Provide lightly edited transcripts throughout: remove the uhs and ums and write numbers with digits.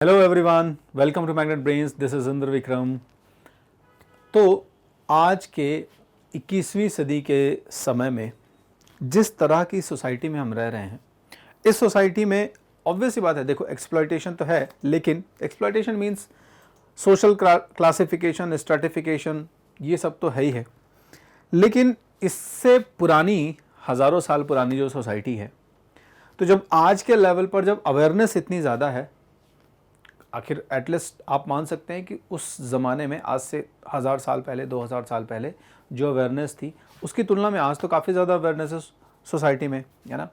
Hello everyone, welcome to magnet brains. This is Indra Vikram. तो आज के 21वीं सदी के समय में जिस तरह की सोसाइटी में हम रह रहे हैं, इस सोसाइटी में ऑब्वियस सी बात है, देखो एक्सप्लॉयटेशन तो है, लेकिन exploitation means social classification, stratification, ये सब तो है ही है। लेकिन इससे पुरानी, हज़ारों साल पुरानी जो सोसाइटी है, तो जब आज के लेवल पर जब अवेयरनेस इतनी ज़्यादा है, आखिर एटलीस्ट आप मान सकते हैं कि उस ज़माने में, आज से 1000 साल पहले, 2000 साल पहले जो अवेयरनेस थी, उसकी तुलना में आज तो काफ़ी ज़्यादा अवेयरनेस है सोसाइटी में, है ना।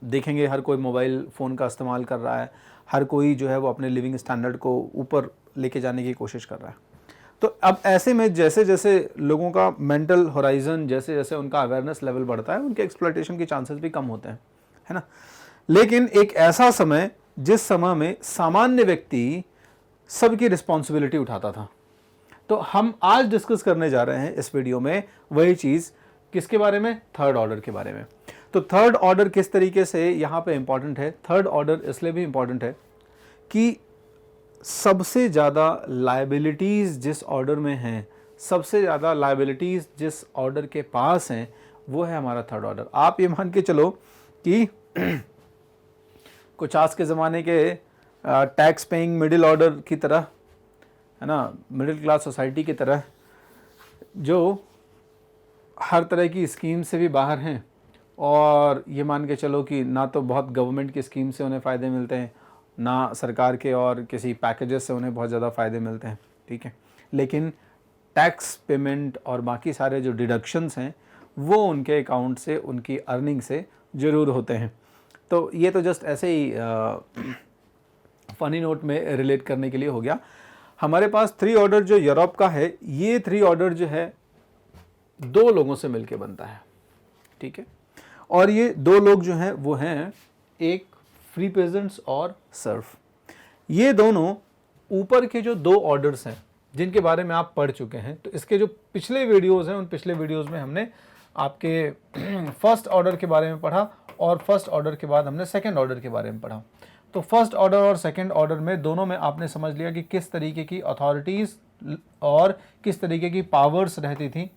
देखेंगे हर कोई मोबाइल फ़ोन का इस्तेमाल कर रहा है, हर कोई जो है वो अपने लिविंग स्टैंडर्ड को ऊपर लेके जाने की कोशिश कर रहा है। तो अब ऐसे में जैसे जैसे लोगों का मेंटल होराइजन, जैसे जैसे उनका अवेयरनेस लेवल बढ़ता है, उनके एक्सप्लॉयटेशन के चांसेस भी कम होते हैं, है ना। लेकिन एक ऐसा समय जिस समय में सामान्य व्यक्ति सबकी रिस्पॉन्सिबिलिटी उठाता था, तो हम आज डिस्कस करने जा रहे हैं इस वीडियो में वही चीज़। किसके बारे में? थर्ड ऑर्डर के बारे में। तो थर्ड ऑर्डर किस तरीके से यहाँ पे इंपॉर्टेंट है? थर्ड ऑर्डर इसलिए भी इंपॉर्टेंट है कि सबसे ज़्यादा लायबिलिटीज़ जिस ऑर्डर में हैं, सबसे ज़्यादा लायबिलिटीज़ जिस ऑर्डर के पास हैं, वो है हमारा थर्ड ऑर्डर। आप ये मान के चलो कि कुछ आज के ज़माने के टैक्स पेइंग मिडिल ऑर्डर की तरह, है ना, मिडिल क्लास सोसाइटी की तरह, जो हर तरह की स्कीम से भी बाहर हैं, और ये मान के चलो कि ना तो बहुत गवर्नमेंट की स्कीम से उन्हें फ़ायदे मिलते हैं, ना सरकार के और किसी पैकेजेस से उन्हें बहुत ज़्यादा फ़ायदे मिलते हैं, ठीक है। लेकिन टैक्स पेमेंट और बाकी सारे जो डिडक्शंस हैं, वो उनके अकाउंट से, उनकी अर्निंग से ज़रूर होते हैं। तो ये तो जस्ट ऐसे ही फ़नी नोट में रिलेट करने के लिए हो गया। हमारे पास थ्री ऑर्डर जो यूरोप का है, ये थ्री ऑर्डर जो है दो लोगों से मिलके बनता है, ठीक है। और ये दो लोग जो हैं वो हैं एक फ्री पेजेंट्स और सर्फ। ये दोनों ऊपर के जो दो ऑर्डर्स हैं जिनके बारे में आप पढ़ चुके हैं, तो इसके जो पिछले वीडियोज़ हैं, उन पिछले वीडियोज़ में हमने आपके फर्स्ट ऑर्डर के बारे में पढ़ा, और फर्स्ट ऑर्डर के बाद हमने सेकंड ऑर्डर के बारे में पढ़ा। तो फर्स्ट ऑर्डर और सेकंड ऑर्डर में दोनों में आपने समझ लिया कि किस तरीके की अथॉरिटीज़ और किस तरीके की पावर्स रहती थी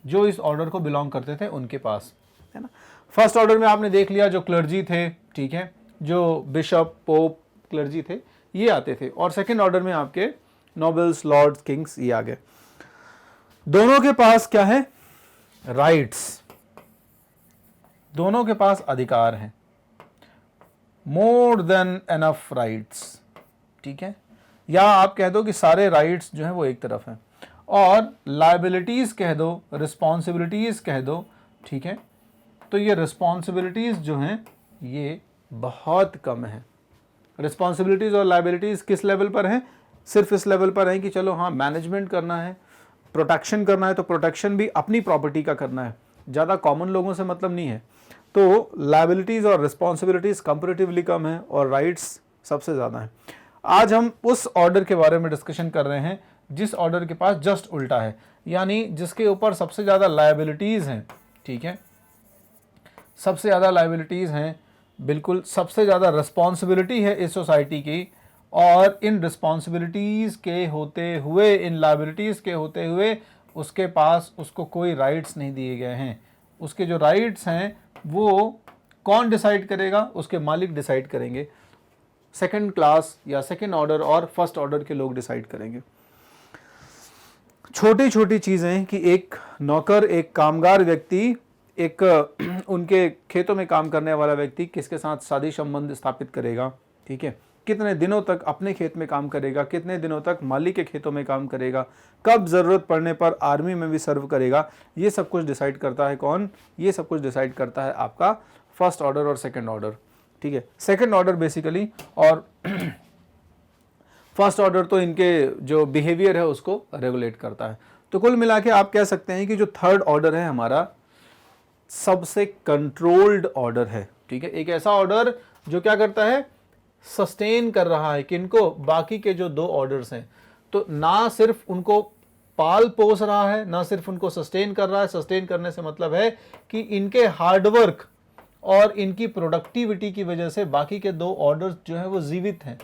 जो इस ऑर्डर को बिलोंग करते थे उनके पास, है ना। फर्स्ट ऑर्डर में आपने देख लिया जो क्लर्जी थे, ठीक है, जो बिशप, पोप, क्लर्जी थे, ये आते थे। और सेकंड ऑर्डर में आपके नोबल्स, लॉर्ड्स, किंग्स, ये आ गए। दोनों के पास क्या है? राइट्स। दोनों के पास अधिकार हैं, मोर देन एनफ राइट्स, ठीक है। या आप कह दो कि सारे राइट्स जो हैं वो एक तरफ हैं, और लायबिलिटीज़ कह दो, रिस्पॉन्सिबिलिटीज़ कह दो, ठीक है। तो ये रिस्पॉन्सिबिलिटीज़ जो हैं ये बहुत कम है। रिस्पॉन्सिबिलिटीज़ और लायबिलिटीज़ किस लेवल पर हैं? सिर्फ इस लेवल पर हैं कि चलो हाँ, मैनेजमेंट करना है, प्रोटेक्शन करना है, तो प्रोटेक्शन भी अपनी प्रॉपर्टी का करना है, ज़्यादा कॉमन लोगों से मतलब नहीं है। तो लायबिलिटीज़ और रिस्पॉन्सिबिलिटीज़ कंपैरेटिवली कम है, और राइट्स सबसे ज़्यादा हैं। आज हम उस ऑर्डर के बारे में डिस्कशन कर रहे हैं जिस ऑर्डर के पास जस्ट उल्टा है, यानी जिसके ऊपर सबसे ज़्यादा लायबिलिटीज़ हैं, ठीक है, सबसे ज़्यादा लायबिलिटीज़ हैं, बिल्कुल सबसे ज़्यादा रिस्पॉन्सिबिलिटी है इस सोसाइटी की, और इन रिस्पॉन्सिबिलिटीज़ के होते हुए, इन लायबिलिटीज़ के होते हुए उसके पास, उसको कोई राइट्स नहीं दिए गए हैं। उसके जो राइट्स हैं वो कौन डिसाइड करेगा? उसके मालिक डिसाइड करेंगे। सेकंड क्लास या सेकंड ऑर्डर और फर्स्ट ऑर्डर के लोग डिसाइड करेंगे। छोटी छोटी चीज़ें कि एक नौकर, एक कामगार व्यक्ति, एक उनके खेतों में काम करने वाला व्यक्ति किसके साथ शादी संबंध स्थापित करेगा, ठीक है, कितने दिनों तक अपने खेत में काम करेगा, कितने दिनों तक मालिक के खेतों में काम करेगा, कब ज़रूरत पड़ने पर आर्मी में भी सर्व करेगा, ये सब कुछ डिसाइड करता है कौन? ये सब कुछ डिसाइड करता है आपका फर्स्ट ऑर्डर और सेकंड ऑर्डर, ठीक है। सेकंड ऑर्डर बेसिकली, और फर्स्ट ऑर्डर तो इनके जो बिहेवियर है उसको रेगुलेट करता है। तो कुल मिला के आप कह सकते हैं कि जो थर्ड ऑर्डर है हमारा सबसे कंट्रोल्ड ऑर्डर है, ठीक है। एक ऐसा ऑर्डर जो क्या करता है? सस्टेन कर रहा है किनको? बाकी के जो दो ऑर्डर्स हैं। तो ना सिर्फ उनको पाल पोस रहा है, ना सिर्फ उनको सस्टेन कर रहा है। सस्टेन करने से मतलब है कि इनके हार्डवर्क और इनकी प्रोडक्टिविटी की वजह से बाकी के 2 ऑर्डर्स जो है वो जीवित हैं।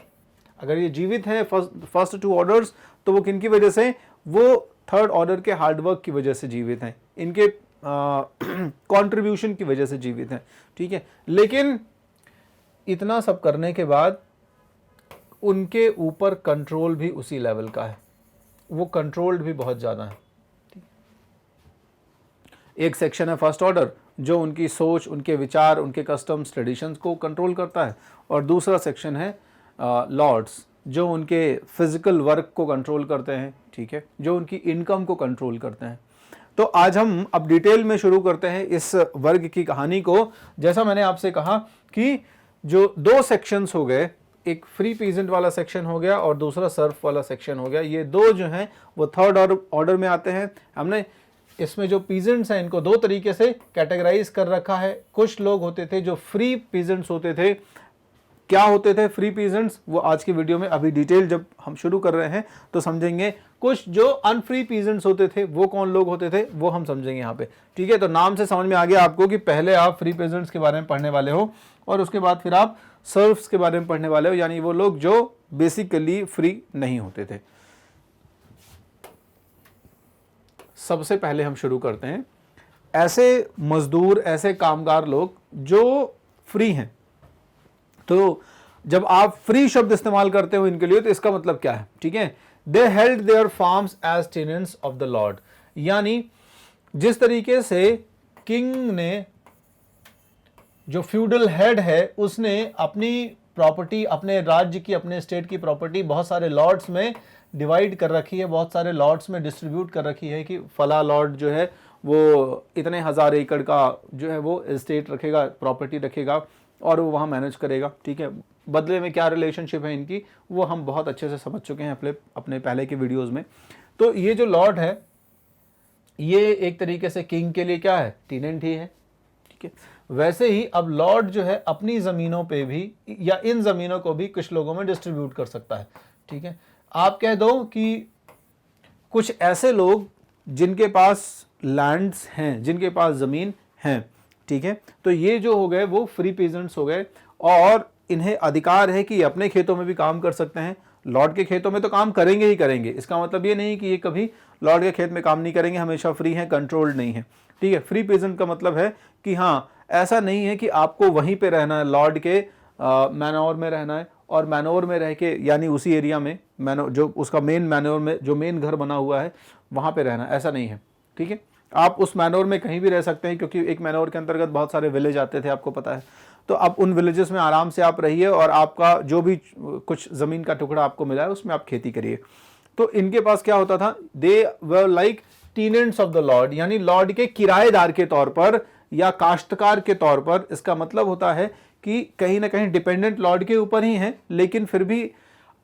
अगर ये जीवित है फर्स्ट 2 ऑर्डर्स, तो वो किन की वजह से? वो थर्ड ऑर्डर के हार्डवर्क की वजह से जीवित हैं, इनके कंट्रीब्यूशन की वजह से जीवित हैं। ठीक है, लेकिन इतना सब करने के बाद उनके ऊपर कंट्रोल भी उसी लेवल का है, वो कंट्रोल्ड भी बहुत ज़्यादा है। एक सेक्शन है फर्स्ट ऑर्डर जो उनकी सोच, उनके विचार, उनके कस्टम्स, ट्रेडिशंस को कंट्रोल करता है, और दूसरा सेक्शन है लॉर्ड्स जो उनके फिजिकल वर्क को कंट्रोल करते हैं। ठीक है, जो उनकी इनकम को कंट्रोल करते हैं। तो आज हम अब डिटेल में शुरू करते हैं इस वर्ग की कहानी को। जैसा मैंने आपसे कहा कि जो 2 सेक्शंस हो गए, एक फ्री पीजेंट वाला सेक्शन हो गया और दूसरा सर्फ वाला सेक्शन हो गया, ये 2 जो हैं वो थर्ड ऑर्डर में आते हैं। हमने इसमें जो पीजेंट्स हैं इनको 2 तरीके से कैटेगराइज कर रखा है। कुछ लोग होते थे जो फ्री पीजेंट्स होते थे। क्या होते थे फ्री पीजेंट्स? वो आज की वीडियो में अभी डिटेल जब हम शुरू कर रहे हैं तो समझेंगे। कुछ जो अनफ्री पीजेंट्स होते थे वो कौन लोग होते थे वो हम समझेंगे यहाँ पे। ठीक है, तो नाम से समझ में आ गया आपको कि पहले आप फ्री पीजेंट्स के बारे में पढ़ने वाले हो और उसके बाद फिर आप सर्फ्स के बारे में पढ़ने वाले हो, यानी वो लोग जो बेसिकली फ्री नहीं होते थे। सबसे पहले हम शुरू करते हैं ऐसे मजदूर, ऐसे कामगार लोग जो फ्री हैं। तो जब आप फ्री शब्द इस्तेमाल करते हो इनके लिए तो इसका मतलब क्या है? ठीक है, they held their farms as tenants of the lord, यानी जिस तरीके से किंग ने, जो फ्यूडल हेड है, उसने अपनी प्रॉपर्टी, अपने राज्य की, अपने स्टेट की प्रॉपर्टी बहुत सारे लॉर्ड्स में डिवाइड कर रखी है, बहुत सारे लॉर्ड्स में डिस्ट्रीब्यूट कर रखी है कि फला लॉर्ड जो है वो इतने 1000 एकड़ का जो है वो एस्टेट रखेगा, प्रॉपर्टी रखेगा और वो वहाँ मैनेज करेगा। ठीक है, बदले में क्या रिलेशनशिप है इनकी वो हम बहुत अच्छे से समझ चुके हैं अपने पहले के वीडियोस में। तो ये जो लॉर्ड है ये एक तरीके से किंग के लिए क्या है? टीनेंट ही है। ठीक है, वैसे ही अब लॉर्ड जो है अपनी ज़मीनों पे भी या इन ज़मीनों को भी कुछ लोगों में डिस्ट्रीब्यूट कर सकता है। ठीक है, आप कह दो कि कुछ ऐसे लोग जिनके पास लैंड्स हैं, जिनके पास ज़मीन हैं। ठीक है, तो ये जो हो गए वो फ्री पीजेंट्स हो गए और इन्हें अधिकार है कि अपने खेतों में भी काम कर सकते हैं। लॉर्ड के खेतों में तो काम करेंगे ही करेंगे, इसका मतलब ये नहीं कि ये कभी लॉर्ड के खेत में काम नहीं करेंगे, हमेशा फ्री हैं, कंट्रोल्ड नहीं है। ठीक है, फ्री पीजेंट का मतलब है कि हाँ, ऐसा नहीं है कि आपको वहीं पे रहना है, लॉर्ड के मैनोर में रहना है और मैनोर में रह के, यानी उसी एरिया में जो उसका मेन मैनोर में जो मेन घर बना हुआ है वहाँ पे रहना, ऐसा नहीं है। ठीक है, आप उस मैनोर में कहीं भी रह सकते हैं क्योंकि एक मैनोर के अंतर्गत बहुत सारे विलेज आते थे, आपको पता है। तो अब उन विलेजेस में आराम से आप रहिए और आपका जो भी कुछ ज़मीन का टुकड़ा आपको मिला है उसमें आप खेती करिए। तो इनके पास क्या होता था? They were like tenants of the lord, यानी लॉर्ड के किराएदार के तौर पर या काश्तकार के तौर पर। इसका मतलब होता है कि कहीं ना कहीं डिपेंडेंट लॉर्ड के ऊपर ही हैं, लेकिन फिर भी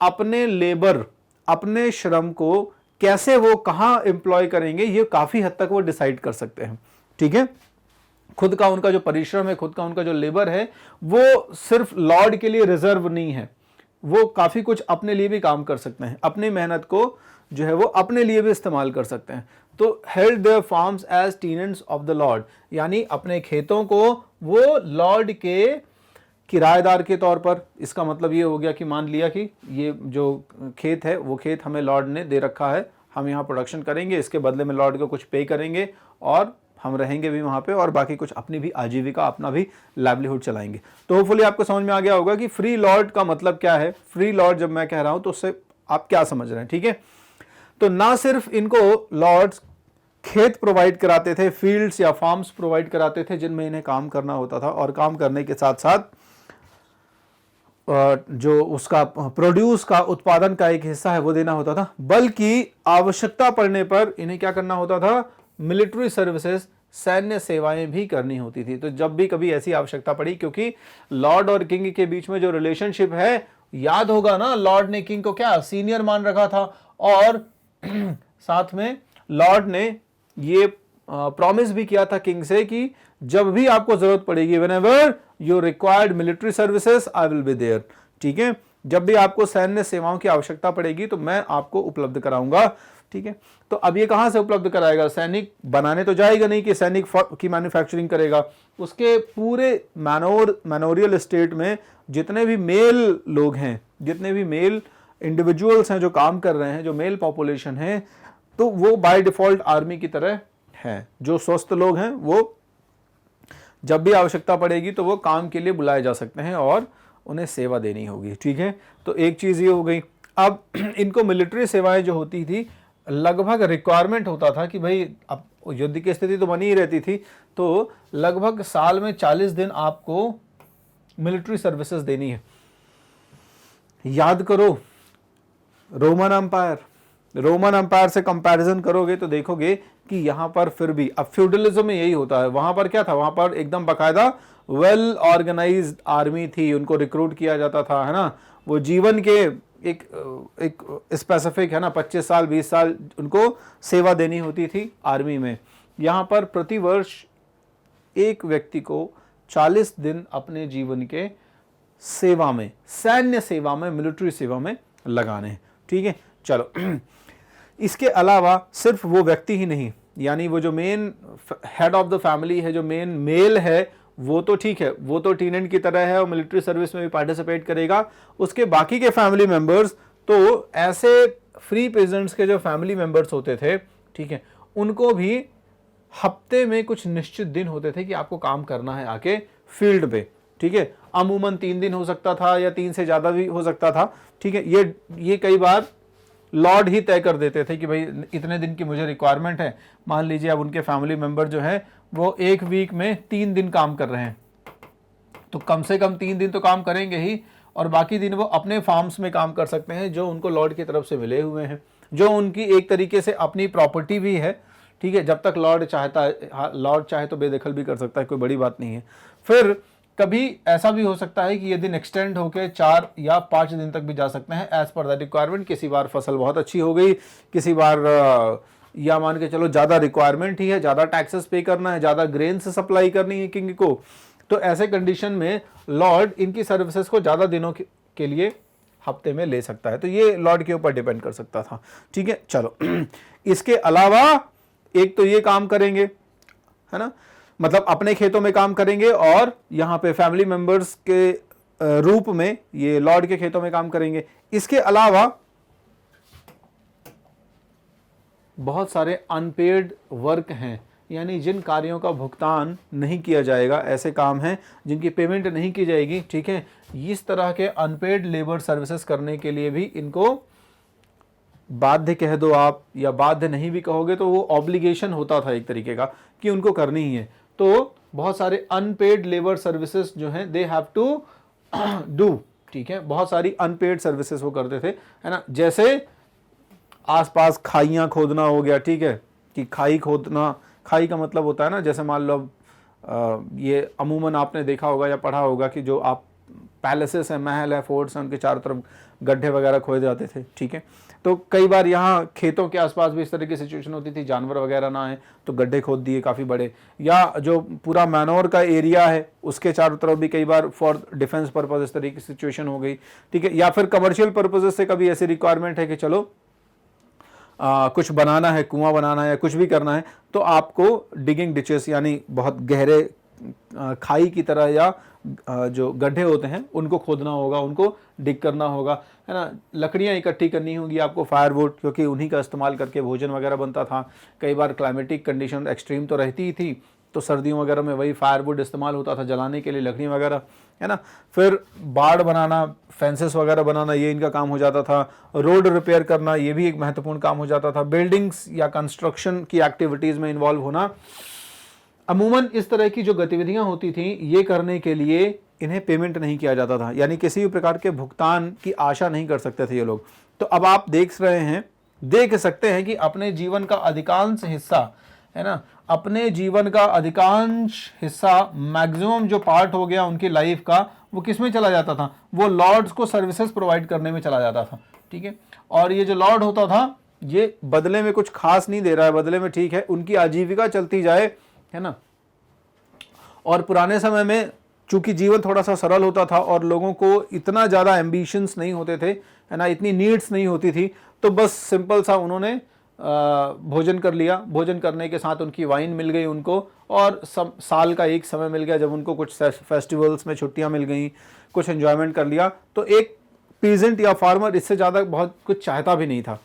अपने लेबर, अपने श्रम को कैसे वो कहाँ एम्प्लॉय करेंगे ये काफ़ी हद तक वो डिसाइड कर सकते हैं। ठीक है, खुद का उनका जो परिश्रम है, खुद का उनका जो लेबर है वो सिर्फ लॉर्ड के लिए रिजर्व नहीं है, वो काफ़ी कुछ अपने लिए भी काम कर सकते हैं, अपनी मेहनत को जो है वो अपने लिए भी इस्तेमाल कर सकते हैं। तो held their farms as tenants of the lord, यानी अपने खेतों को वो लॉर्ड के किराएदार के तौर पर। इसका मतलब ये हो गया कि मान लिया कि ये जो खेत है वो खेत हमें लॉर्ड ने दे रखा है, हम यहाँ प्रोडक्शन करेंगे, इसके बदले में लॉर्ड को कुछ पे करेंगे और हम रहेंगे भी वहाँ पे और बाकी कुछ अपनी भी आजीविका, अपना भी लाइवलीहुड चलाएंगे। तो होपफुली आपको समझ में आ गया होगा कि फ्री लॉर्ड का मतलब क्या है। फ्री लॉर्ड जब मैं कह रहा हूँ तो उससे आप क्या समझ रहे हैं। ठीक है, तो ना सिर्फ इनको लॉर्ड्स खेत प्रोवाइड कराते थे, फील्ड्स या फार्म्स प्रोवाइड कराते थे जिनमें इन्हें काम करना होता था, और काम करने के साथ साथ जो उसका प्रोड्यूस का, उत्पादन का एक हिस्सा है वो देना होता था, बल्कि आवश्यकता पड़ने पर इन्हें क्या करना होता था? मिलिट्री सर्विसेज, सैन्य सेवाएं भी करनी होती थी। तो जब भी कभी ऐसी आवश्यकता पड़ी, क्योंकि लॉर्ड और किंग के बीच में जो रिलेशनशिप है, याद होगा ना, लॉर्ड ने किंग को क्या सीनियर मान रखा था और साथ में लॉर्ड ने ये प्रॉमिस भी किया था किंग से कि जब भी आपको जरूरत पड़ेगी, whenever you required military services I will be there. ठीक है, जब भी आपको सैन्य सेवाओं की आवश्यकता पड़ेगी तो मैं आपको उपलब्ध कराऊंगा। ठीक है। तो अब ये कहाँ से उपलब्ध कराएगा? सैनिक बनाने तो जाएगा नहीं कि सैनिक की मैन्युफैक्चरिंग करेगा। उसके पूरे मैनोरियल स्टेट में जितने भी मेल लोग हैं, जितने भी मेल इंडिविजुअल्स हैं जो काम कर रहे हैं, जो मेल पॉपुलेशन है, तो वो बाय डिफॉल्ट आर्मी की तरह है। जो स्वस्थ लोग हैं वो जब भी आवश्यकता पड़ेगी तो वो काम के लिए बुलाए जा सकते हैं और उन्हें सेवा देनी होगी, ठीक है। तो एक चीज़ ये हो गई। अब इनको मिलिट्री सेवाएं जो होती थी, लगभग रिक्वायरमेंट होता था कि भाई अब युद्ध की स्थिति तो बनी ही रहती थी, तो लगभग साल में 40 दिन आपको मिलिट्री सर्विसेज देनी है। याद करो रोमन एम्पायर से कंपैरिजन करोगे तो देखोगे कि यहां पर फिर भी, अब फ्यूडलिज्म में यही होता है, वहां पर क्या था, वहां पर एकदम बाकायदा वेल ऑर्गेनाइज्ड आर्मी थी, उनको रिक्रूट किया जाता था, है ना। वो जीवन के एक स्पेसिफिक, है ना, 25 साल 20 साल उनको सेवा देनी होती थी आर्मी में। यहाँ पर प्रतिवर्ष एक व्यक्ति को 40 दिन अपने जीवन के सेवा में, सैन्य सेवा में, मिलिट्री सेवा में लगाने हैं, ठीक है। चलो इसके अलावा सिर्फ वो व्यक्ति ही नहीं, यानी वो जो main head of the family है, जो मेन मेल है, वो तो ठीक है, वो तो टीनेंट की तरह है और मिलिट्री सर्विस में भी पार्टिसिपेट करेगा। उसके बाकी के फैमिली मेंबर्स, तो ऐसे फ्री पेजेंट्स के जो फैमिली मेंबर्स होते थे, ठीक है, उनको भी हफ्ते में कुछ निश्चित दिन होते थे कि आपको काम करना है आके फील्ड पे, ठीक है। अमूमन 3 दिन हो सकता था या 3 से ज्यादा भी हो सकता था, ठीक है। ये कई बार लॉर्ड ही तय कर देते थे कि भाई इतने दिन की मुझे रिक्वायरमेंट है। मान लीजिए अब उनके फैमिली मेंबर जो है वो एक वीक में 3 दिन काम कर रहे हैं, तो कम से कम 3 दिन तो काम करेंगे ही, और बाकी दिन वो अपने फार्म्स में काम कर सकते हैं जो उनको लॉर्ड की तरफ से मिले हुए हैं, जो उनकी एक तरीके से अपनी प्रॉपर्टी भी है, ठीक है। जब तक लॉर्ड चाहता है, लॉर्ड चाहे तो बेदखल भी कर सकता है, कोई बड़ी बात नहीं है। फिर कभी ऐसा भी हो सकता है कि ये दिन एक्सटेंड होकर 4 या 5 दिन तक भी जा सकते हैं, एज पर द रिक्वायरमेंट। किसी बार फसल बहुत अच्छी हो गई, किसी बार या मान के चलो ज़्यादा रिक्वायरमेंट ही है, ज़्यादा टैक्सेस पे करना है, ज़्यादा ग्रेन से सप्लाई करनी है किंग को, तो ऐसे कंडीशन में लॉर्ड इनकी सर्विसेज को ज़्यादा दिनों के लिए हफ्ते में ले सकता है। तो ये लॉर्ड के ऊपर डिपेंड कर सकता था, ठीक है। चलो इसके अलावा एक तो ये काम करेंगे, है ना, मतलब अपने खेतों में काम करेंगे और यहाँ पे फैमिली मेंबर्स के रूप में ये लॉर्ड के खेतों में काम करेंगे। इसके अलावा बहुत सारे अनपेड वर्क हैं, यानी जिन कार्यों का भुगतान नहीं किया जाएगा, ऐसे काम हैं जिनकी पेमेंट नहीं की जाएगी, ठीक है। इस तरह के अनपेड लेबर सर्विसेज करने के लिए भी इनको बाध्य कह दो आप, या बाध्य नहीं भी कहोगे तो वो ऑब्लिगेशन होता था एक तरीके का कि उनको करनी ही है। तो बहुत सारे अनपेड लेबर सर्विसेज जो हैं दे हैव टू डू, ठीक है। बहुत सारी अनपेड सर्विसेज वो करते थे, है ना। जैसे आसपास खाइयाँ खोदना हो गया, ठीक है, कि खाई खोदना, खाई का मतलब होता है ना, जैसे मान लो ये अमूमन आपने देखा होगा या पढ़ा होगा कि जो आप पैलेसेस हैं, महल है, फोर्ट्स हैं, उनके चारों तरफ गड्ढे वगैरह खोदे जाते थे, ठीक है। तो कई बार यहाँ खेतों के आसपास भी इस तरह की सिचुएशन होती थी, जानवर वगैरह ना आए तो गड्ढे खोद दिए काफ़ी बड़े, या जो पूरा मैनोर का एरिया है उसके चारों तरफ भी कई बार फॉर डिफेंस पर्पज इस तरह की सिचुएशन हो गई, ठीक है। या फिर कमर्शियल पर्पजेस से कभी ऐसी रिक्वायरमेंट है कि चलो कुछ बनाना है, कुआं बनाना है या कुछ भी करना है, तो आपको डिगिंग डिचेस यानी बहुत गहरे खाई की तरह या जो गड्ढे होते हैं उनको खोदना होगा, उनको डिग करना होगा, है ना। लकड़ियाँ इकट्ठी करनी होगी आपको, फायरवुड, क्योंकि उन्हीं का इस्तेमाल करके भोजन वगैरह बनता था। कई बार क्लाइमेटिक कंडीशन एक्सट्रीम तो रहती ही थी, तो सर्दियों वगैरह में वही फायरवुड इस्तेमाल होता था जलाने के लिए, लकड़ियाँ वगैरह, है ना। फिर बाड़ बनाना, फेंसेस वगैरह बनाना, ये इनका काम हो जाता था। रोड रिपेयर करना, ये भी एक महत्वपूर्ण काम हो जाता था। बिल्डिंग्स या कंस्ट्रक्शन की एक्टिविटीज़ में इन्वॉल्व होना, अमूमन इस तरह की जो गतिविधियां होती थी, ये करने के लिए इन्हें पेमेंट नहीं किया जाता था, यानी किसी भी प्रकार के भुगतान की आशा नहीं कर सकते थे ये लोग। तो अब आप देख सकते हैं कि अपने जीवन का अधिकांश हिस्सा, है ना, अपने जीवन का अधिकांश हिस्सा, मैक्सिमम जो पार्ट हो गया उनकी लाइफ का, वो किस में चला जाता था, वो लॉर्ड्स को सर्विसेज प्रोवाइड करने में चला जाता था, ठीक है। और ये जो लॉर्ड होता था, ये बदले में कुछ खास नहीं दे रहा है, बदले में ठीक है उनकी आजीविका चलती जाए, है ना। और पुराने समय में चूंकि जीवन थोड़ा सा सरल होता था और लोगों को इतना ज़्यादा एम्बिशंस नहीं होते थे, है ना, इतनी नीड्स नहीं होती थी, तो बस सिंपल सा उन्होंने भोजन कर लिया, भोजन करने के साथ उनकी वाइन मिल गई उनको, और साल का एक समय मिल गया जब उनको कुछ फेस्टिवल्स में छुट्टियां मिल गई, कुछ एंजॉयमेंट कर लिया। तो एक पीजेंट या फार्मर इससे ज़्यादा बहुत कुछ चाहता भी नहीं था।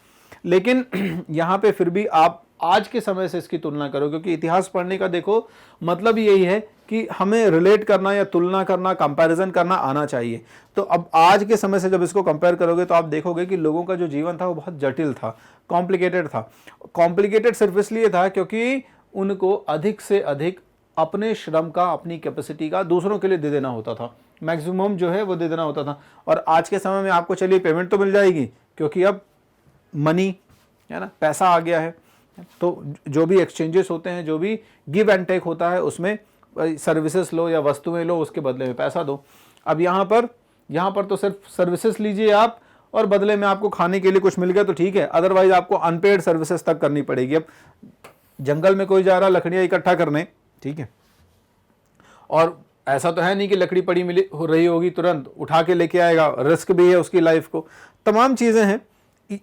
लेकिन यहाँ पे फिर भी आप आज के समय से इसकी तुलना करो, क्योंकि इतिहास पढ़ने का देखो मतलब यही है कि हमें रिलेट करना या तुलना करना, कंपैरिजन करना आना चाहिए। तो अब आज के समय से जब इसको कंपेयर करोगे तो आप देखोगे कि लोगों का जो जीवन था वो बहुत जटिल था, कॉम्प्लिकेटेड था। कॉम्प्लिकेटेड सिर्फ इसलिए था क्योंकि उनको अधिक से अधिक अपने श्रम का, अपनी कैपेसिटी का दूसरों के लिए दे देना होता था, मैक्सिमम जो है वो दे देना होता था। और आज के समय में आपको चलिए पेमेंट तो मिल जाएगी, क्योंकि अब मनी है ना, पैसा आ गया है। तो जो भी एक्सचेंजेस होते हैं, जो भी गिव एंड टेक होता है, उसमें सर्विसेज लो या वस्तुएं लो, उसके बदले में पैसा दो। अब यहाँ पर तो सिर्फ सर्विसेज लीजिए आप, और बदले में आपको खाने के लिए कुछ मिल गया तो ठीक है, अदरवाइज आपको अनपेड सर्विसेज तक करनी पड़ेगी। अब जंगल में कोई जा रहा लकड़ियाँ इकट्ठा करने, ठीक है, और ऐसा तो है नहीं कि लकड़ी पड़ी मिली हो रही होगी तुरंत उठा के लेके आएगा, रिस्क भी है उसकी लाइफ को, तमाम चीज़ें हैं।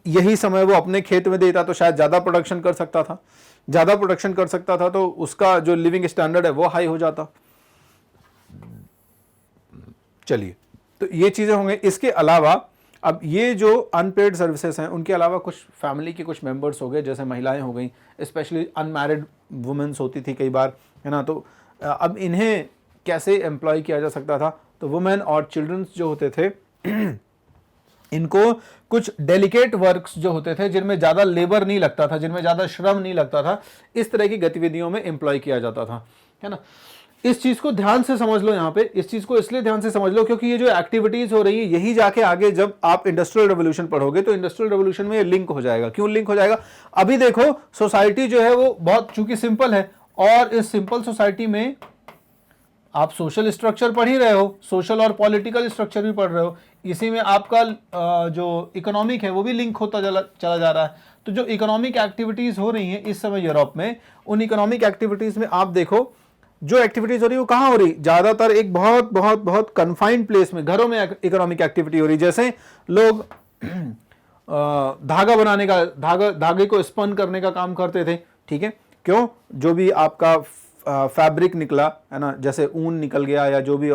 यही समय वो अपने खेत में देता तो शायद ज़्यादा प्रोडक्शन कर सकता था, ज़्यादा प्रोडक्शन कर सकता था, तो उसका जो लिविंग स्टैंडर्ड है वो हाई हो जाता। चलिए, तो ये चीज़ें होंगे। इसके अलावा अब ये जो अनपेड सर्विसेज हैं, उनके अलावा कुछ फैमिली के कुछ मेंबर्स हो गए, जैसे महिलाएं हो गई, स्पेशली अनमैरिड वुमेन्स होती थी कई बार, है ना। तो अब इन्हें कैसे एम्प्लॉय किया जा सकता था? तो वुमेन और चिल्ड्रंस जो होते थे इनको कुछ डेलिकेट वर्क्स जो होते थे, जिनमें ज़्यादा लेबर नहीं लगता था, जिनमें ज़्यादा श्रम नहीं लगता था, इस तरह की गतिविधियों में एम्प्लॉय किया जाता था, है ना। इस चीज़ को ध्यान से समझ लो। यहाँ पे इस चीज़ को इसलिए ध्यान से समझ लो क्योंकि ये जो एक्टिविटीज़ हो रही है, यही जाके आगे जब आप इंडस्ट्रियल रेवोल्यूशन पढ़ोगे तो इंडस्ट्रियल रेवोल्यूशन में ये लिंक हो जाएगा। क्यों लिंक हो जाएगा? अभी देखो, सोसाइटी जो है वो बहुत चूंकि सिंपल है, और इस सिंपल सोसाइटी में आप सोशल स्ट्रक्चर पढ़ ही रहे हो, सोशल और पॉलिटिकल स्ट्रक्चर भी पढ़ रहे हो, इसी में आपका जो इकोनॉमिक है वो भी लिंक होता चला जा रहा है। तो जो इकोनॉमिक एक्टिविटीज़ हो रही हैं इस समय यूरोप में, उन इकोनॉमिक एक्टिविटीज़ में आप देखो जो एक्टिविटीज़ हो रही है वो कहाँ हो रही? ज़्यादातर एक बहुत बहुत बहुत कन्फाइंड प्लेस में, घरों में इकोनॉमिक एक्टिविटी हो रही। जैसे लोग धागा बनाने का, धागे को स्पन करने का काम करते थे, ठीक है। क्यों? जो भी आपका फैब्रिक निकला है ना, जैसे ऊन निकल गया या जो भी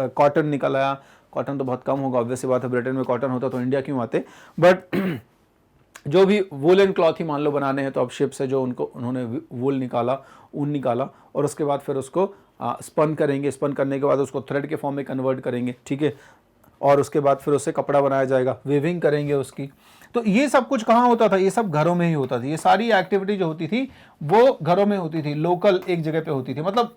कॉटन निकल आया, कॉटन तो बहुत कम होगा, ऑब्वियस सी बात है, ब्रिटेन में कॉटन होता तो इंडिया क्यों आते, बट जो भी वूलन क्लॉथ ही मान लो बनाने हैं, तो अब शिप से जो उन्होंने वूल निकाला, ऊन निकाला, और उसके बाद फिर उसको स्पन करेंगे, स्पन करने के बाद उसको थ्रेड के फॉर्म में कन्वर्ट करेंगे, ठीक है, और उसके बाद फिर उससे कपड़ा बनाया जाएगा, वीविंग करेंगे उसकी। तो ये सब कुछ कहाँ होता था? ये सब घरों में ही होता था। ये सारी एक्टिविटी जो होती थी वो घरों में होती थी, लोकल एक जगह पे होती थी, मतलब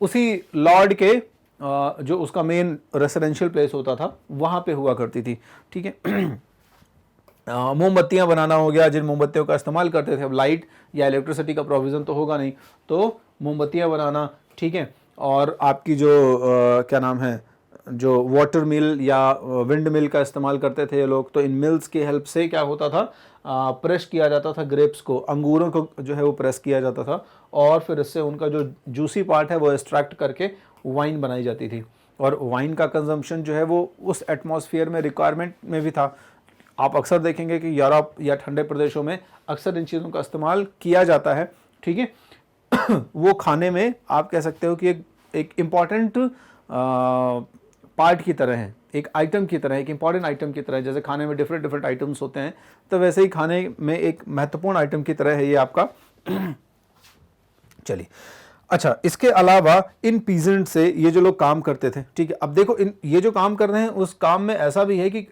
उसी लॉर्ड के जो उसका मेन रेसिडेंशियल प्लेस होता था वहाँ पे हुआ करती थी, ठीक है। मोमबत्तियाँ बनाना हो गया, जिन मोमबत्तियों का इस्तेमाल करते थे, अब लाइट या इलेक्ट्रिसिटी का प्रोविज़न तो होगा नहीं, तो मोमबत्तियाँ बनाना, ठीक है। और आपकी जो क्या नाम है, जो वाटर मिल या विंड मिल का इस्तेमाल करते थे ये लोग, तो इन मिल्स की हेल्प से क्या होता था, प्रेस किया जाता था ग्रेप्स को, अंगूरों को जो है वो प्रेस किया जाता था, और फिर इससे उनका जो जूसी पार्ट है वो एक्सट्रैक्ट करके वाइन बनाई जाती थी। और वाइन का कंजम्पशन जो है वो उस एटमॉस्फेयर में रिक्वायरमेंट में भी था। आप अक्सर देखेंगे कि यूरोप या ठंडे प्रदेशों में अक्सर इन चीज़ों का इस्तेमाल किया जाता है, ठीक है। वो खाने में आप कह सकते हो कि एक इम्पॉर्टेंट पार्ट की तरह है, एक आइटम की तरह, एक इंपॉर्टेंट आइटम की तरह। जैसे खाने में डिफरेंट आइटम्स होते हैं, तो वैसे ही खाने में एक महत्वपूर्ण आइटम की तरह है ये आपका। चलिए, अच्छा, इसके अलावा इन पीजेंट से ये जो लोग काम करते थे, ठीक है, अब देखो ये जो काम कर रहे हैं उस काम में ऐसा भी है कि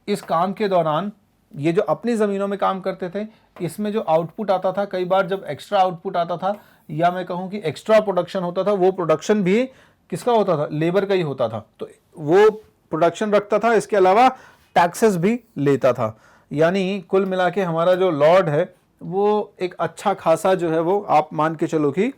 इस काम के दौरान ये जो अपनी ज़मीनों में काम करते थे, इसमें जो आउटपुट आता था, कई बार जब एक्स्ट्रा आउटपुट आता था, या मैं कहूँ कि एक्स्ट्रा प्रोडक्शन होता था, वो प्रोडक्शन भी किसका होता था? लेबर का ही होता था। तो वो प्रोडक्शन रखता था, इसके अलावा टैक्सेस भी लेता था। यानी कुल मिला के हमारा जो लॉर्ड है वो एक अच्छा खासा जो है वो आप मान के चलो कि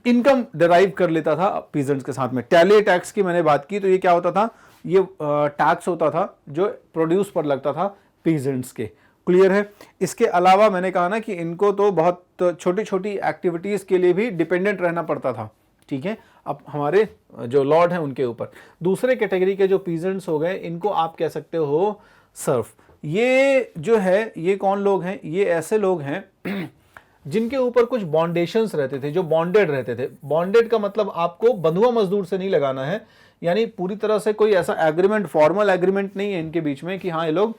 इनकम डिराइव कर लेता था पीजेंट्स के साथ में। टैली टैक्स की मैंने बात की, तो ये क्या होता था? ये टैक्स होता था जो प्रोड्यूस पर लगता था पीजेंट्स के। क्लियर है? इसके अलावा मैंने कहा ना कि इनको तो बहुत छोटी छोटी एक्टिविटीज़ के लिए भी डिपेंडेंट रहना पड़ता था, ठीक है, अब हमारे जो लॉर्ड हैं उनके ऊपर। दूसरे कैटेगरी के जो पीजेंट्स हो गए, इनको आप कह सकते हो सर्फ। ये जो है ये कौन लोग हैं, ये ऐसे लोग हैं जिनके ऊपर कुछ बॉन्डेशंस रहते थे, जो बॉन्डेड रहते थे। बॉन्डेड का मतलब आपको बंधुआ मजदूर से नहीं लगाना है, यानी पूरी तरह से कोई ऐसा एग्रीमेंट, फॉर्मल एग्रीमेंट नहीं है इनके बीच में कि हाँ ये लोग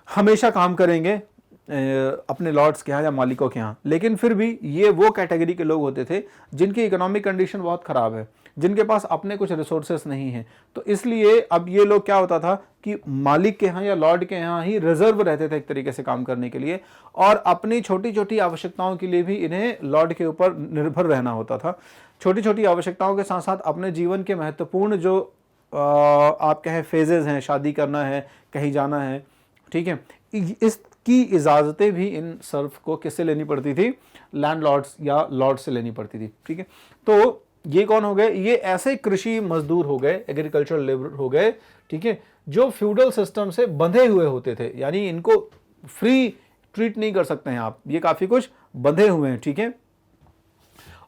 हमेशा काम करेंगे अपने लॉर्ड्स के यहाँ या मालिकों के यहाँ। लेकिन फिर भी ये वो कैटेगरी के लोग होते थे जिनकी इकोनॉमिक कंडीशन बहुत ख़राब है, जिनके पास अपने कुछ रिसोर्सेस नहीं हैं। तो इसलिए अब ये लोग क्या होता था कि मालिक के यहाँ या लॉर्ड के यहाँ ही रिजर्व रहते थे एक तरीके से काम करने के लिए, और अपनी छोटी छोटी आवश्यकताओं के लिए भी इन्हें लॉर्ड के ऊपर निर्भर रहना होता था। छोटी छोटी आवश्यकताओं के साथ साथ अपने जीवन के महत्वपूर्ण जो आप कहें फेजेस हैं, शादी करना है, कहीं जाना है, ठीक है, इसकी इजाज़तें भी इन सर्फ को किससे लेनी पड़ती थी, लैंडलॉर्ड्स या लॉर्ड से लेनी पड़ती थी। ठीक है, तो ये कौन हो गए, ये ऐसे कृषि मजदूर हो गए, एग्रीकल्चरल लेबर हो गए, ठीक है, जो फ्यूडल सिस्टम से बंधे हुए होते थे, यानी इनको फ्री ट्रीट नहीं कर सकते हैं आप, ये काफ़ी कुछ बंधे हुए हैं। ठीक है,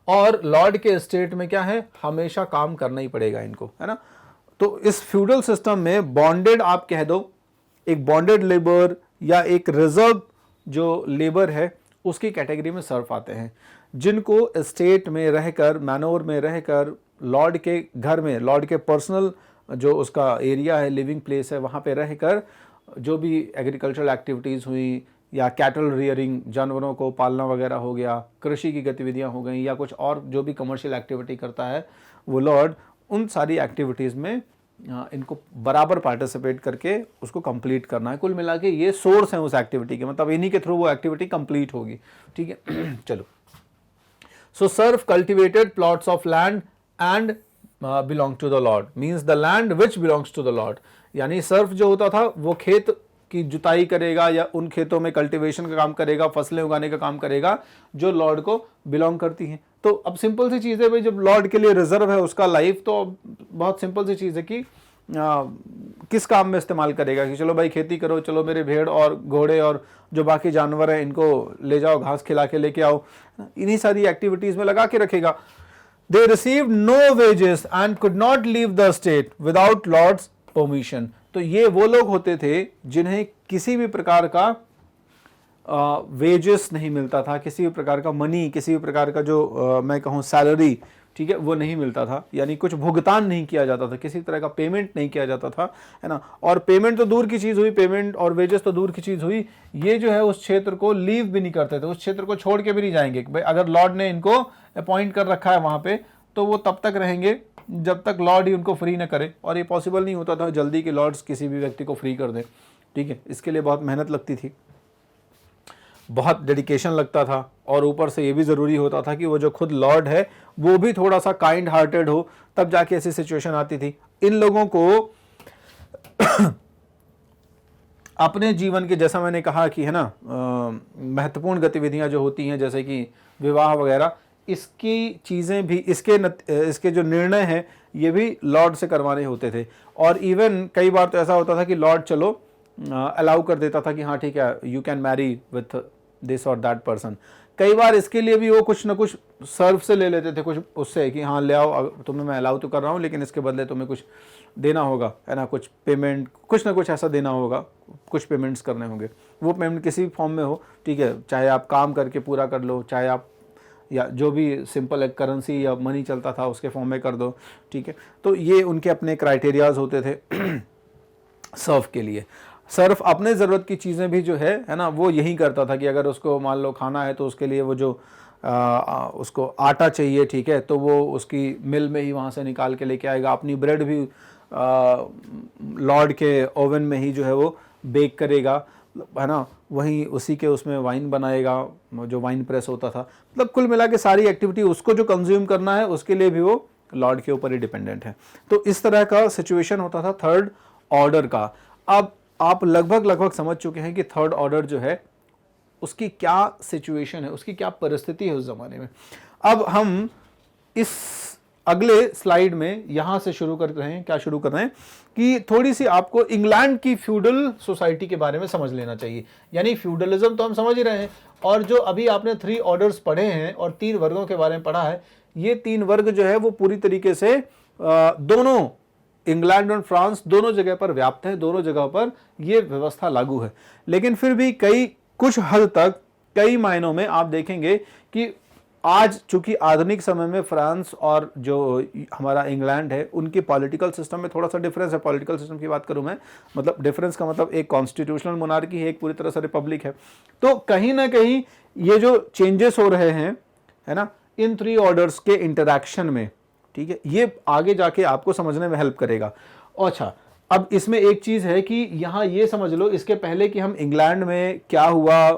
और लॉर्ड के स्टेट में क्या है, हमेशा काम करना ही पड़ेगा इनको, है ना। तो इस फ्यूडल सिस्टम में बॉन्डेड, आप कह दो एक बॉन्डेड लेबर या एक रिजर्व जो लेबर है उसकी कैटेगरी में सर्फ आते हैं, जिनको स्टेट में रहकर, मैनोर में रहकर, लॉर्ड के घर में, लॉर्ड के पर्सनल जो उसका एरिया है, लिविंग प्लेस है, वहाँ पे रहकर जो भी एग्रीकल्चरल एक्टिविटीज़ हुई या कैटल रियरिंग, जानवरों को पालना वगैरह हो गया, कृषि की गतिविधियाँ हो गई, या कुछ और जो भी कमर्शियल एक्टिविटी करता है वो लॉर्ड, उन सारी एक्टिविटीज़ में इनको बराबर पार्टिसिपेट करके उसको कंप्लीट करना है। कुल मिला के ये सोर्स हैं उस एक्टिविटी के, मतलब इन्हीं के थ्रू वो एक्टिविटी कंप्लीट होगी। ठीक है चलो, so serf cultivated plots of land and belong to the lord, means the land which belongs to the lord, यानी सर्फ जो होता था वो खेत की जुताई करेगा या उन खेतों में कल्टीवेशन का काम करेगा, फसलें उगाने का काम करेगा जो लॉर्ड को बिलोंग करती हैं। तो अब सिंपल सी चीज़ है भाई, जब लॉर्ड के लिए रिजर्व है उसका लाइफ, तो बहुत सिंपल सी चीज़ है कि किस काम में इस्तेमाल करेगा, कि चलो भाई खेती करो, चलो मेरे भेड़ और घोड़े और जो बाकी जानवर हैं इनको ले जाओ, घास खिला के लेके आओ, इन्हीं सारी एक्टिविटीज़ में लगा के रखेगा। They received no wages and could not leave the state without lord's permission. तो ये वो लोग होते थे जिन्हें किसी भी प्रकार का वेजेस नहीं मिलता था, किसी भी प्रकार का मनी, किसी भी प्रकार का जो मैं कहूँ सैलरी, ठीक है, वो नहीं मिलता था, यानी कुछ भुगतान नहीं किया जाता था, किसी तरह का पेमेंट नहीं किया जाता था, है ना। और पेमेंट तो दूर की चीज़ हुई, पेमेंट और वेजेस तो दूर की चीज़ हुई, ये जो है उस क्षेत्र को लीव भी नहीं करते थे, उस क्षेत्र को छोड़ के भी नहीं जाएंगे। भाई अगर लॉर्ड ने इनको अपॉइंट कर रखा है वहाँ पे, तो वो तब तक रहेंगे जब तक लॉर्ड ही उनको फ्री न करे, और ये पॉसिबल नहीं होता था जल्दी कि लॉर्ड्स किसी भी व्यक्ति को फ्री कर दें। ठीक है, इसके लिए बहुत मेहनत लगती थी, बहुत डेडिकेशन लगता था, और ऊपर से ये भी ज़रूरी होता था कि वो जो खुद लॉर्ड है वो भी थोड़ा सा काइंड हार्टेड हो, तब जाके ऐसी सिचुएशन आती थी। इन लोगों को अपने जीवन के, जैसा मैंने कहा कि है ना, महत्वपूर्ण गतिविधियां जो होती हैं जैसे कि विवाह वगैरह, इसकी चीज़ें भी, इसके जो निर्णय हैं ये भी लॉर्ड से करवाने होते थे। और इवन कई बार तो ऐसा होता था कि लॉर्ड चलो अलाउ कर देता था कि हाँ ठीक है, you can marry with this और दैट पर्सन। कई बार इसके लिए भी वो कुछ ना कुछ सर्व से ले लेते थे, कुछ उससे कि हाँ ले आओ, तुम्हें मैं अलाउ तो कर रहा हूँ लेकिन इसके बदले तुम्हें कुछ देना होगा, है ना, कुछ पेमेंट, कुछ ना कुछ ऐसा देना होगा, कुछ पेमेंट्स करने होंगे। वो पेमेंट किसी भी फॉर्म में हो, ठीक है, चाहे आप काम करके पूरा कर लो, चाहे आप या जो भी सिंपल एक करेंसी या मनी चलता था उसके फॉर्म में कर दो। ठीक है, तो ये उनके अपने क्राइटेरियाज होते थे सर्फ के लिए। सर्फ अपने ज़रूरत की चीज़ें भी जो है ना, वो यही करता था कि अगर उसको मान लो खाना है तो उसके लिए वो जो उसको आटा चाहिए, ठीक है, तो वो उसकी मिल में ही वहाँ से निकाल के लेके आएगा। अपनी ब्रेड भी लॉर्ड के ओवन में ही जो है वो बेक करेगा, है ना, वहीं उसी के उसमें वाइन बनाएगा, जो वाइन प्रेस होता था। मतलब कुल मिला के सारी एक्टिविटी उसको जो कंज्यूम करना है उसके लिए भी वो लॉर्ड के ऊपर ही डिपेंडेंट है। तो इस तरह का सिचुएशन होता था थर्ड ऑर्डर का। अब आप लगभग समझ चुके हैं कि थर्ड ऑर्डर जो है उसकी क्या सिचुएशन है, उसकी क्या परिस्थिति है उस ज़माने में। अब हम इस अगले स्लाइड में यहाँ से शुरू कर रहे हैं, क्या शुरू कर रहे हैं कि थोड़ी सी आपको इंग्लैंड की फ्यूडल सोसाइटी के बारे में समझ लेना चाहिए। यानी फ्यूडलिज्म तो हम समझ ही रहे हैं, और जो अभी आपने 3 ऑर्डर्स पढ़े हैं और 3 वर्गों के बारे में पढ़ा है, ये 3 वर्ग जो है वो पूरी तरीके से दोनों इंग्लैंड और फ्रांस दोनों जगह पर व्याप्त है, दोनों जगह पर यह व्यवस्था लागू है। लेकिन फिर भी कुछ हद तक, कई मायनों में आप देखेंगे कि आज चूंकि आधुनिक समय में फ्रांस और जो हमारा इंग्लैंड है, उनके पॉलिटिकल सिस्टम में थोड़ा सा डिफरेंस है। पॉलिटिकल सिस्टम की बात करूं मैं, मतलब डिफरेंस का मतलब एक कॉन्स्टिट्यूशनल मोनार्की है, एक पूरी तरह से रिपब्लिक है। तो कहीं ना कहीं ये जो चेंजेस हो रहे हैं, है ना, इन थ्री ऑर्डर्स के इंटरैक्शन में, ठीक है, ये आगे जाके आपको समझने में हेल्प करेगा। अच्छा, अब इसमें एक चीज है कि यहां ये समझ लो, इसके पहले कि हम इंग्लैंड में क्या हुआ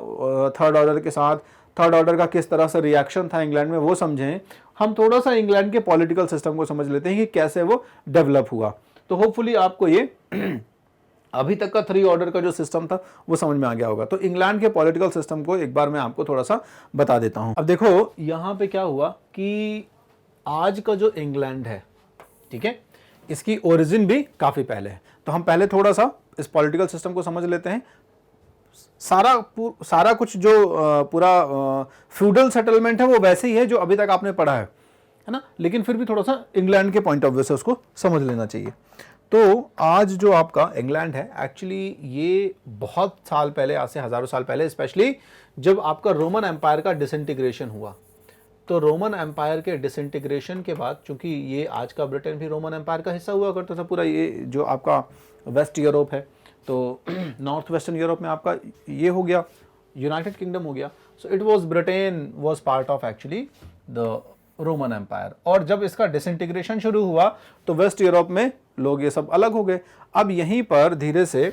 थर्ड ऑर्डर के साथ, थर्ड ऑर्डर का किस तरह से रिएक्शन था इंग्लैंड में, वो समझें, हम थोड़ा सा इंग्लैंड के पॉलिटिकल सिस्टम को समझ लेते हैं कि कैसे वो डेवलप हुआ। तो होपफुली आपको ये अभी तक का थ्री ऑर्डर का जो सिस्टम था वो समझ में आ गया होगा। तो इंग्लैंड के पॉलिटिकल सिस्टम को एक बार मैं आपको थोड़ा सा बता देता हूं। अब देखो यहां पे क्या हुआ कि आज का जो इंग्लैंड है, ठीक है, इसकी ओरिजिन भी काफी पहले है। तो हम पहले थोड़ा सा इस पॉलिटिकल सिस्टम को समझ लेते हैं। सारा कुछ जो पूरा फ्यूडल सेटलमेंट है वो वैसे ही है जो अभी तक आपने पढ़ा है ना, लेकिन फिर भी थोड़ा सा इंग्लैंड के पॉइंट ऑफ व्यू से उसको समझ लेना चाहिए। तो आज जो आपका इंग्लैंड है, एक्चुअली ये बहुत साल पहले, आज से हजारों साल पहले, स्पेशली जब आपका रोमन एम्पायर का डिसइंटीग्रेशन हुआ, तो रोमन एम्पायर के डिसइंटीग्रेशन के बाद, चूंकि ये आज का ब्रिटेन भी रोमन एम्पायर का हिस्सा हुआ करता था, पूरा ये जो आपका वेस्ट यूरोप है, तो नॉर्थ वेस्टर्न यूरोप में आपका ये हो गया, यूनाइटेड किंगडम हो गया। So it was, Britain was part of actually the Roman empire. और जब इसका डिसइंटीग्रेशन शुरू हुआ तो वेस्ट यूरोप में लोग ये सब अलग हो गए। अब यहीं पर धीरे से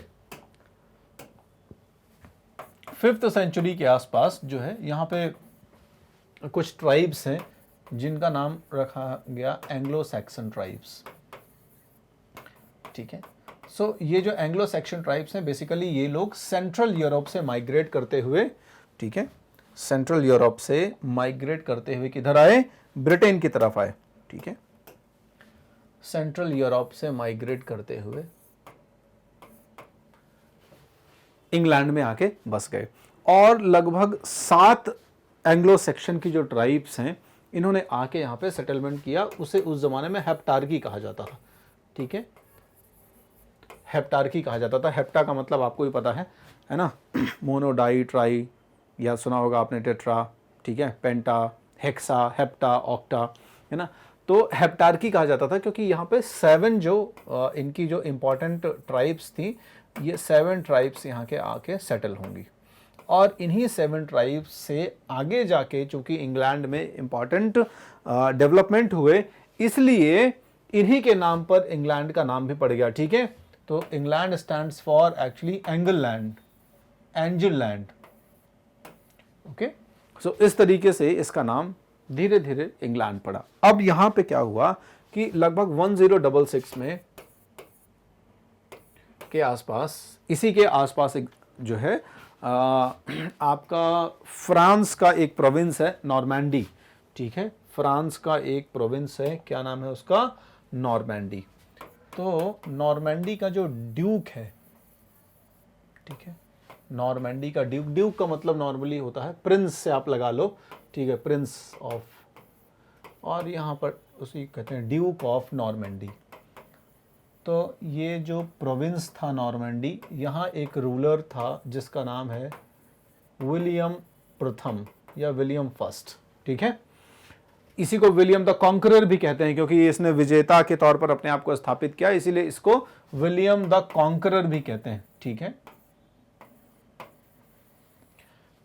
5th सेंचुरी के आसपास जो है, यहाँ पे कुछ ट्राइब्स हैं जिनका नाम रखा गया एंग्लो सैक्सन ट्राइब्स, ठीक है। सो ये जो एंग्लो सैक्सन ट्राइब्स हैं, बेसिकली ये लोग सेंट्रल यूरोप से माइग्रेट करते हुए, ठीक है, सेंट्रल यूरोप से माइग्रेट करते हुए किधर आए, ब्रिटेन की तरफ आए, ठीक है, सेंट्रल यूरोप से माइग्रेट करते हुए इंग्लैंड में आके बस गए। और लगभग 7 एंग्लो सेक्शन की जो ट्राइब्स हैं, इन्होंने आके यहाँ पे सेटलमेंट किया। उसे उस जमाने में हेप्टार्की कहा जाता था, ठीक है, हेप्टार्की कहा जाता था। हेप्टा का मतलब आपको भी पता है ना, मोनो, डाई, ट्राई, या सुना होगा आपने टेट्रा, ठीक है, पेंटा, हेक्सा, हेप्टा, ऑक्टा, है ना। तो हेप्टार्की कहा जाता था क्योंकि यहाँ पे 7 जो इनकी जो इंपॉर्टेंट ट्राइब्स थी, ये 7 ट्राइब्स यहाँ के आके सेटल होंगी। और इन्हीं 7 ट्राइब्स से आगे जाके चूंकि इंग्लैंड में इंपॉर्टेंट डेवलपमेंट हुए, इसलिए इन्हीं के नाम पर इंग्लैंड का नाम भी पड़ गया, ठीक है। तो England stands for actually Angle land, angel land, okay. So इस तरीके से इसका नाम धीरे धीरे इंग्लैंड पड़ा। अब यहां पे क्या हुआ कि लगभग 1066 में के आसपास, इसी के आसपास एक जो है आपका फ्रांस का एक प्रोविंस है नॉर्मैंडी, ठीक है, फ्रांस का एक प्रोविंस है, क्या नाम है उसका, नॉर्मैंडी। तो नॉर्मैंडी का जो ड्यूक है, ठीक है, नॉर्मैंडी का ड्यूक, ड्यूक का मतलब नॉर्मली होता है प्रिंस से आप लगा लो, ठीक है, प्रिंस ऑफ, और यहाँ पर उसी कहते हैं ड्यूक ऑफ नॉर्मैंडी। तो ये जो प्रोविंस था नॉर्मैंडी, यहाँ एक रूलर था जिसका नाम है विलियम प्रथम या विलियम फर्स्ट, ठीक है। इसी को विलियम द कॉन्करर भी कहते हैं क्योंकि इसने विजेता के तौर पर अपने आप को स्थापित किया, इसीलिए इसको विलियम द कॉन्करर भी कहते हैं, ठीक है,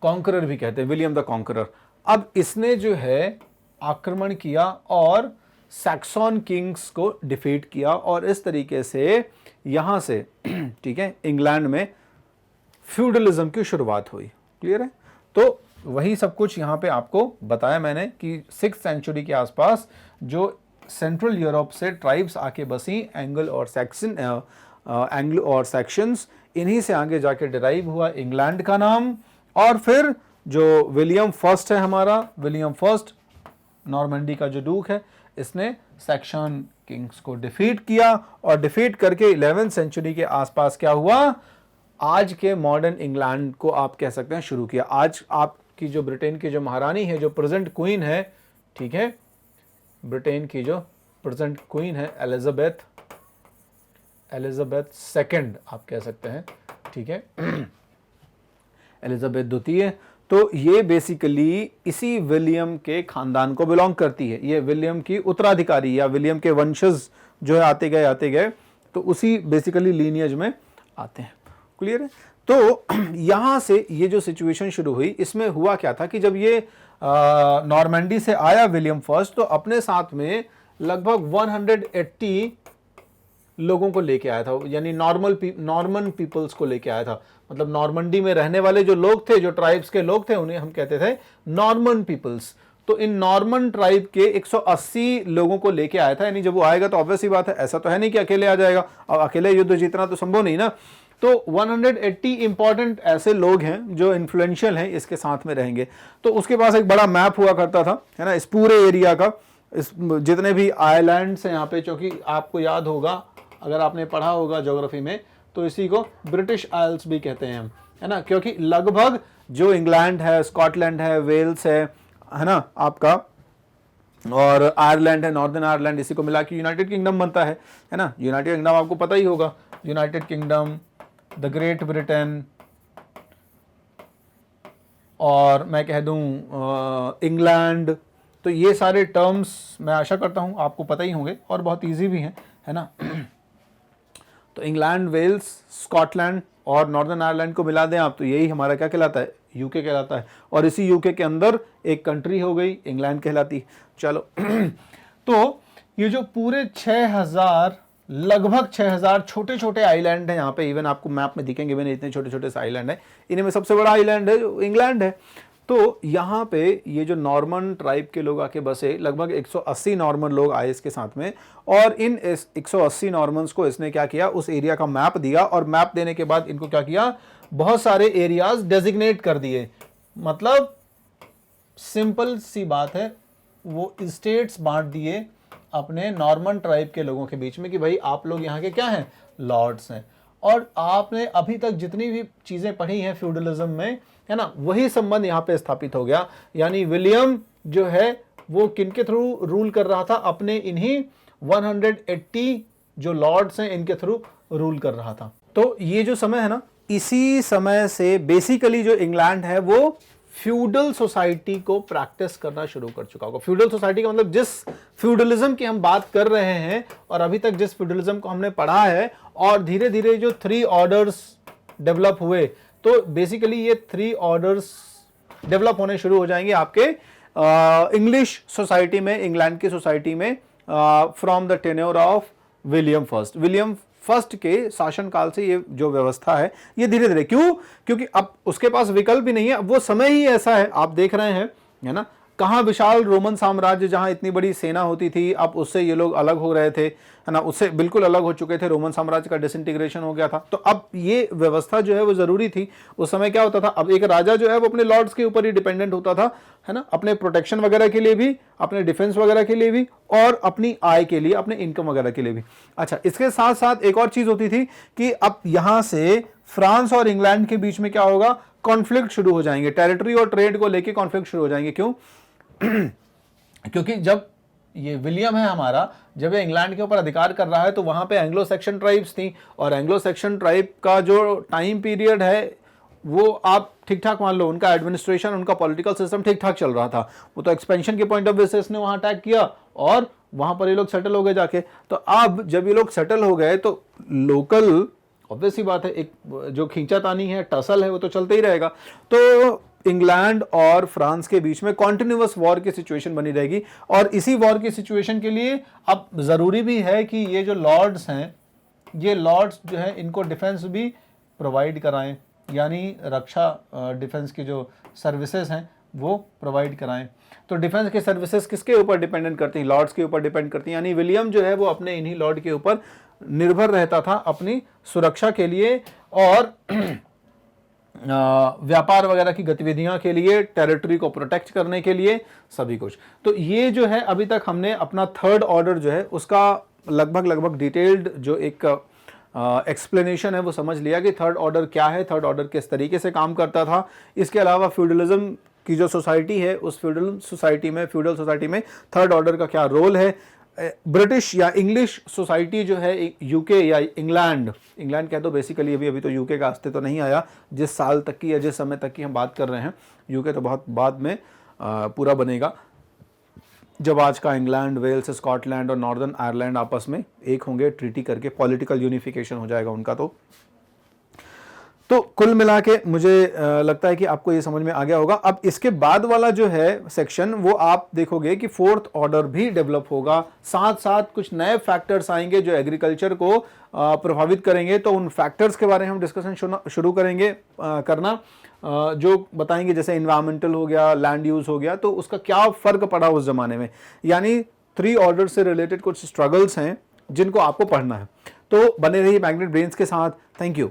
कॉन्करर भी कहते हैं, विलियम द कॉन्करर। अब इसने जो है आक्रमण किया और सैक्सन किंग्स को डिफीट किया, और इस तरीके से यहां से ठीक है इंग्लैंड में फ्यूडलिज्म की शुरुआत हुई। क्लियर है। तो वही सब कुछ यहाँ पे आपको बताया मैंने कि 6th सेंचुरी के आसपास जो सेंट्रल यूरोप से ट्राइब्स आके बसी, एंगल और सैक्सन, एंग्लो और सेक्शंस, इन्हीं से आगे जाके डिराइव हुआ इंग्लैंड का नाम। और फिर जो विलियम फर्स्ट है हमारा, विलियम फर्स्ट नॉर्मैंडी का जो डूक है, इसने सैक्सन किंग्स को डिफीट किया, और डिफीट करके 11th सेंचुरी के आसपास क्या हुआ, आज के मॉडर्न इंग्लैंड को आप कह सकते हैं शुरू किया। आज आपकी जो ब्रिटेन की जो महारानी है, जो प्रेजेंट क्वीन है, ठीक है, ब्रिटेन की जो प्रेजेंट क्वीन है एलिजाबेथ एलिजाबेथ सेकंड आप कह सकते हैं, ठीक है, एलिजाबेथ द्वितीय। तो ये बेसिकली इसी विलियम के खानदान को बिलोंग करती है, ये विलियम की उत्तराधिकारी या विलियम के वंशज जो है आते गए तो उसी बेसिकली लीनियज में आते हैं। क्लियर है? तो यहां से ये जो सिचुएशन शुरू हुई, इसमें हुआ क्या था कि जब ये नॉर्मैंडी से आया विलियम फर्स्ट, तो अपने साथ में लगभग 180 लोगों को लेके आया था, यानी नॉर्मन पीपल्स को लेके आया था। मतलब नॉर्मंडी में रहने वाले जो लोग थे, जो ट्राइब्स के लोग थे, उन्हें हम कहते थे नॉर्मन पीपल्स। तो इन नॉर्मन ट्राइब के 180 लोगों को लेके आया था। यानी जब वो आएगा तो ऑब्वियस ही बात है, ऐसा तो है नहीं कि अकेले आ जाएगा, और अकेले युद्ध जीतना तो संभव नहीं ना। तो 180 इंपॉर्टेंट ऐसे लोग हैं जो इन्फ्लुएंशियल हैं, इसके साथ में रहेंगे। तो उसके पास एक बड़ा मैप हुआ करता था, है ना, इस पूरे एरिया का, इस जितने भी आइलैंड्स हैं यहाँ पे, क्योंकि आपको याद होगा अगर आपने पढ़ा होगा ज्योग्राफी में, तो इसी को ब्रिटिश आइल्स भी कहते हैं हम, है ना, क्योंकि लगभग जो इंग्लैंड है, स्कॉटलैंड है, वेल्स है ना आपका, और आयरलैंड है, नॉर्दर्न आयरलैंड, इसी को मिला के यूनाइटेड किंगडम बनता है ना। यूनाइटेड किंगडम आपको पता ही होगा, United kingdom, the great Britain, और मैं कह दूं इंग्लैंड। तो ये सारे टर्म्स मैं आशा करता हूं आपको पता ही होंगे और बहुत इजी भी हैं, है ना। तो इंग्लैंड, वेल्स, स्कॉटलैंड और नॉर्दर्न आयरलैंड को मिला दें आप, तो यही हमारा क्या कहलाता है, यूके कहलाता है। और इसी यूके के अंदर एक कंट्री हो गई, इंग्लैंड कहलाती। चलो तो ये जो पूरे 6000 लगभग 6000 छोटे छोटे आइलैंड हैं यहाँ पे, इवन आपको मैप में दिखेंगे भी नहीं, इतने छोटे छोटे से आइलैंड है। इन्हीं में सबसे बड़ा आइलैंड है जो इंग्लैंड है। तो यहाँ पे ये जो नॉर्मन ट्राइब के लोग आके बसे, लगभग 180 नॉर्मन लोग आए इसके साथ में, और इन 180 नॉर्मन्स को इसने क्या किया, उस एरिया का मैप दिया, और मैप देने के बाद इनको क्या किया, बहुत सारे एरियाज डेजिग्नेट कर दिए। मतलब सिंपल सी बात है, वो स्टेट्स बांट दिए अपने नॉर्मन ट्राइब के लोगों के बीच में कि भाई आप लोग यहाँ के क्या हैं, लॉर्ड्स हैं। और आपने अभी तक जितनी भी चीजें पढ़ी हैं फ्यूडलिज्म में, है ना, वही संबंध यहाँ पे स्थापित हो गया। यानी विलियम जो है वो किनके थ्रू रूल कर रहा था, अपने इन्हीं 180 जो लॉर्ड्स हैं इनके थ्रू रूल कर रहा था। तो ये जो समय है ना, इसी समय से बेसिकली जो इंग्लैंड है वो फ्यूडल सोसाइटी को प्रैक्टिस करना शुरू कर चुका होगा। फ्यूडल सोसाइटी का मतलब जिस फ्यूडलिज्म की हम बात कर रहे हैं, और अभी तक जिस फ्यूडलिज्म को हमने पढ़ा है, और धीरे धीरे जो 3 ऑर्डर्स डेवलप हुए, तो बेसिकली ये 3 ऑर्डर्स डेवलप होने शुरू हो जाएंगे आपके इंग्लिश सोसाइटी में, इंग्लैंड की सोसाइटी में, from the tenure of William first. William first के शासनकाल से ये जो व्यवस्था है ये धीरे धीरे, क्योंकि अब उसके पास विकल्प भी नहीं है, वो समय ही ऐसा है, आप देख रहे हैं, है ना, कहाँ विशाल रोमन साम्राज्य जहां इतनी बड़ी सेना होती थी, अब उससे ये लोग अलग हो रहे थे, है ना, उससे बिल्कुल अलग हो चुके थे, रोमन साम्राज्य का डिसइंटीग्रेशन हो गया था। तो अब ये व्यवस्था जो है वो जरूरी थी। उस समय क्या होता था, अब एक राजा जो है वो अपने लॉर्ड्स के ऊपर ही डिपेंडेंट होता था, है ना, अपने प्रोटेक्शन वगैरह के लिए भी, अपने डिफेंस वगैरह के लिए भी, और अपनी आय के लिए, अपने इनकम वगैरह के लिए भी। अच्छा, इसके साथ साथ एक और चीज होती थी कि अब यहां से फ्रांस और इंग्लैंड के बीच में क्या होगा, कॉन्फ्लिक्ट शुरू हो जाएंगे, टेरिटरी और ट्रेड को लेके कॉन्फ्लिक्ट शुरू हो जाएंगे। क्यों? क्योंकि जब ये विलियम है हमारा, जब ये इंग्लैंड के ऊपर अधिकार कर रहा है, तो वहां पे एंग्लो सेक्शन ट्राइब्स थी, और एंग्लो सेक्शन ट्राइब का जो टाइम पीरियड है वो आप ठीक ठाक मान लो, उनका एडमिनिस्ट्रेशन, उनका पॉलिटिकल सिस्टम ठीक ठाक चल रहा था। वो तो एक्सपेंशन के पॉइंट ऑफ व्यू से इसने वहां अटैक किया, और वहां पर ये लोग सेटल हो गए जाके। तो अब जब ये लोग सेटल हो गए, तो लोकल ऑब्वियस ही बात है, एक जो खींचातानी है, टसल है, वो तो चलते ही रहेगा। तो इंग्लैंड और फ्रांस के बीच में कॉन्टिन्यूअस वॉर की सिचुएशन बनी रहेगी, और इसी वॉर की सिचुएशन के लिए अब जरूरी भी है कि ये जो लॉर्ड्स हैं, ये लॉर्ड्स जो है इनको डिफेंस भी प्रोवाइड कराएं, यानी रक्षा डिफेंस की जो सर्विसेज हैं वो प्रोवाइड कराएं। तो डिफेंस की सर्विसेज किसके ऊपर डिपेंडेंट करती हैं, लॉर्ड्स के ऊपर डिपेंड करती हैं। यानी विलियम जो है वो अपने इन्हीं लॉर्ड के ऊपर निर्भर रहता था अपनी सुरक्षा के लिए, और व्यापार वगैरह की गतिविधियां के लिए, टेरिटरी को प्रोटेक्ट करने के लिए, सभी कुछ। तो ये जो है अभी तक हमने अपना 3rd ऑर्डर जो है उसका लगभग डिटेल्ड जो एक एक्सप्लेनेशन है वो समझ लिया कि 3rd ऑर्डर क्या है, 3rd ऑर्डर किस तरीके से काम करता था। इसके अलावा फ्यूडलिज्म की जो सोसाइटी है, उस फ्यूडल सोसाइटी में 3rd ऑर्डर का क्या रोल है, ब्रिटिश या इंग्लिश सोसाइटी जो है यूके या इंग्लैंड कह दो बेसिकली, अभी तो यूके का अस्तित्व तो नहीं आया जिस साल तक की या जिस समय तक की हम बात कर रहे हैं। यूके तो बहुत बाद में पूरा बनेगा, जब आज का इंग्लैंड, वेल्स, स्कॉटलैंड और नॉर्दर्न आयरलैंड आपस में एक होंगे, ट्रीटी करके पॉलिटिकल यूनिफिकेशन हो जाएगा उनका। तो कुल मिला के मुझे लगता है कि आपको ये समझ में आ गया होगा। अब इसके बाद वाला जो है सेक्शन, वो आप देखोगे कि फोर्थ ऑर्डर भी डेवलप होगा, साथ साथ कुछ नए फैक्टर्स आएंगे जो एग्रीकल्चर को प्रभावित करेंगे। तो उन फैक्टर्स के बारे में हम डिस्कशन शुरू करेंगे करना, जो बताएंगे जैसे इन्वायरमेंटल हो गया, लैंड यूज हो गया, तो उसका क्या फर्क पड़ा उस जमाने में। यानी 3 ऑर्डर से रिलेटेड कुछ स्ट्रगल्स हैं जिनको आपको पढ़ना है। तो बने रहिए मैग्नेट ब्रेन्स के साथ। Thank you.